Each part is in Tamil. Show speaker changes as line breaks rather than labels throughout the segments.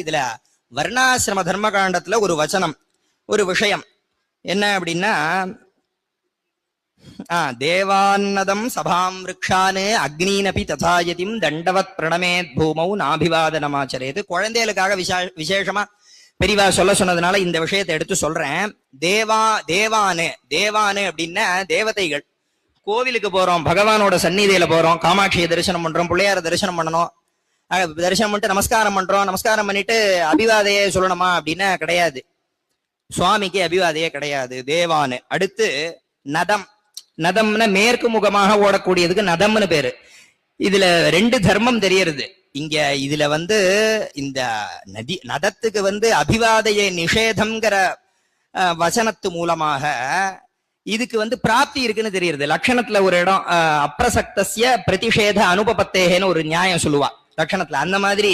இதுல வர்ணாசிரம தர்ம காண்டத்துல ஒரு வச்சனம், ஒரு விஷயம் என்ன அப்படின்னா, தேவான்னதம் சபாம் விரக்ஷானு அக்னீனபி ததாயதிம் தண்டவத் பிரணமேத் பூமௌ நாபிவாதனமாச்சரேது. குழந்தைகளுக்காக விசேஷமா பெரியவா சொல்ல சொன்னதுனால இந்த விஷயத்தை எடுத்து சொல்றேன். தேவானு அப்படின்னா தேவதைகள். கோவிலுக்கு போறோம், பகவானோட சந்நிதியில போறோம், காமாட்சியை தரிசனம் பண்றோம், பிள்ளையார தரிசனம் பண்ணணும். தரிசனம் பண்ணிட்டு நமஸ்காரம் பண்றோம். நமஸ்காரம் பண்ணிட்டு அபிவாதையே சொல்லணுமா அப்படின்னா கிடையாது. சுவாமிக்கு அபிவாதையே கிடையாது. தேவானு. அடுத்து நதம். நதம்னா மேற்கு முகமாக ஓடக்கூடியதுக்கு நதம்னு பேரு. இதுல ரெண்டு தர்மம் தெரியறது இங்க. இதுல இந்த நதத்துக்கு அபிவாதைய நிஷேதம்ங்கிற வசனத்து மூலமாக இதுக்கு பிராப்தி இருக்குன்னு தெரியுது. லட்சணத்துல ஒரு இடம் அப்பிரசக்தஸ்ய பிரதிஷேத அனுபபத்தேன்னு ஒரு நியாயம் சொல்லுவா லட்சணத்துல. அந்த மாதிரி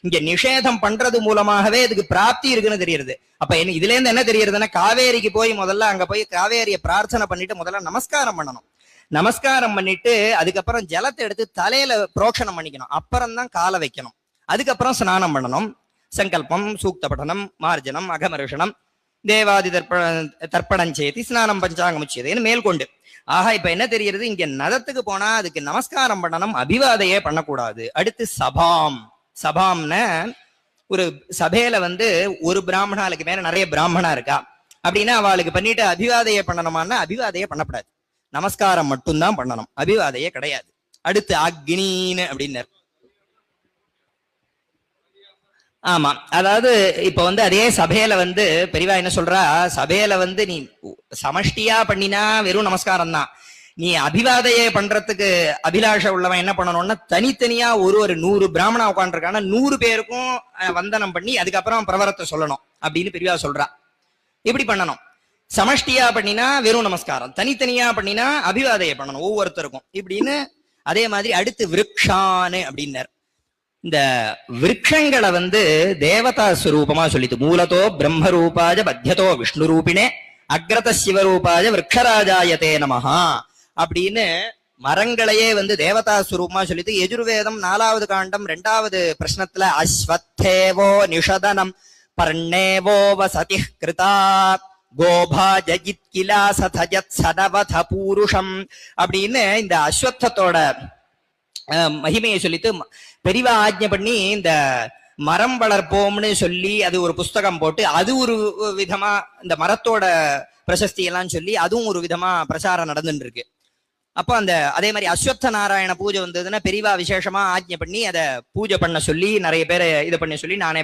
இங்க நிஷேதம் பண்றது மூலமாகவே இதுக்கு பிராப்தி இருக்குன்னு தெரியுது. அப்ப இதுல இருந்து என்ன தெரியுதுன்னா, காவேரிக்கு போய் முதல்ல அங்க போய் காவேரியை பிரார்த்தனை பண்ணிட்டு முதல்ல நமஸ்காரம் பண்ணணும். நமஸ்காரம் பண்ணிட்டு அதுக்கப்புறம் ஜலத்தை எடுத்து தலையில புரோக்ஷனம் பண்ணிக்கணும். அப்புறம் தான் காலை வைக்கணும். அதுக்கப்புறம் ஸ்நானம் பண்ணணும். சங்கல்பம், சூக்த படனம், மார்ஜனம், அகமருஷனம், தேவாதி தர்ப்பணம் சேத்தி ஸ்நானம் பஞ்சாங்கமுச்சியதுன்னு மேல்கொண்டு. ஆஹா, இப்ப என்ன தெரியுது, இங்க நதத்துக்கு போனா அதுக்கு நமஸ்காரம் பண்ணணும், அபிவாதையே பண்ணக்கூடாது. அடுத்து சபாம். சபாம்னு ஒரு சபையில ஒரு பிராமணாளுக்கு மேல நிறைய பிராமணா இருக்கா அப்படின்னா அவளுக்கு பண்ணிட்டு அபிவாதையை பண்ணணுமான்னா அபிவாதையே பண்ணக்கூடாது. நமஸ்காரம் மட்டும்தான் பண்ணணும், அபிவாதையே கிடையாது. அடுத்து அக்னின்னு அப்படின்னு. ஆமா, அதாவது இப்ப அதே சபையில பெரியவா என்ன சொல்றா, சபையில நீ சமஷ்டியா பண்ணினா வெறும் நமஸ்காரம் தான். நீ அபிவாதையை பண்றதுக்கு அபிலாஷ உள்ளவன் என்ன பண்ணணும்னா, தனித்தனியா ஒரு 100 பிராமணா உட்காந்துருக்கான 100 பேருக்கும் வந்தனம் பண்ணி அதுக்கப்புறம் பிரவரத்தை சொல்லணும் அப்படின்னு பெரியவா சொல்றா. இப்படி பண்ணணும். சமஷ்டியா பண்ணினா வெறும் நமஸ்காரம், தனித்தனியா பண்ணினா அபிவாதையை பண்ணணும் ஒவ்வொருத்தருக்கும் இப்படின்னு. அதே மாதிரி அடுத்து விருக்ஷான்னு அப்படின்னார். இந்த விருட்சங்களை தேவதா ஸ்வரூபமா சொல்லிட்டு, மூலத்தோ பிரம்ம ரூபாய பத்தியதோ விஷ்ணு ரூபிணே அக்ரத சிவரூபாய விரக்ஷராஜாயதே நமஹா அப்படின்னு மரங்களையே தேவதா ஸ்வரூபமா சொல்லிட்டு, யஜுர்வேதம் 4வது காண்டம் 2வது பிரஷ்னத்துல அஸ்வத்தேவோ நிஷதனம் பர்ணேவோ வசதி கிருதா கோபாஜயித் கிலா சதஜத் சதவத பூருஷம் அப்படின்னு இந்த அஸ்வத்தத்தோட மகிமையை சொல்லிட்டு பெரிவா ஆஜ்ஞை பண்ணி இந்த மரம் வளர்ப்போம்னு சொல்லி அது ஒரு புஸ்தகம் போட்டு அது ஒரு விதமா இந்த மரத்தோட பிரசஸ்தி எல்லாம் சொல்லி அதுவும் ஒரு விதமா பிரச்சாரம் நடந்துட்டு இருக்கு. அப்போ அதே மாதிரி அஸ்வத்த நாராயண பூஜை வந்ததுன்னா பெரிவா விசேஷமா ஆஜ்ஞை பண்ணி அதை பூஜை பண்ண சொல்லி நிறைய பேரை இதை பண்ண சொல்லி நானே